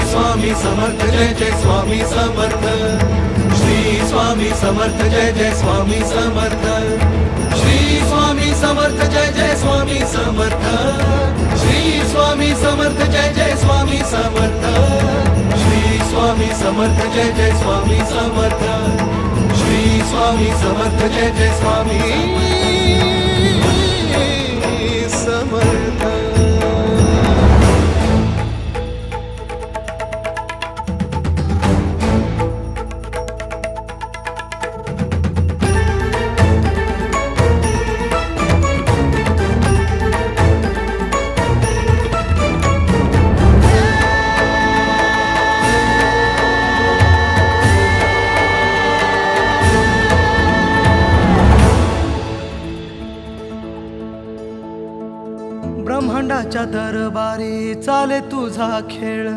स्वामी समर्थ जय जय स्वामी समर्थ श्री स्वामी समर्थ जय जय स्वामी समर्थ श्री स्वामी समर्थ जय जय स्वामी समर्थ श्री स्वामी समर्थ जय जय स्वामी समर्थ श्री स्वामी समर्थ जय जय स्वामी समर्थ श्री स्वामी समर्थ जय जय स्वामी समर्थ। ब्रह्मांडाच्या दरबारी चाले तुझा खेळ।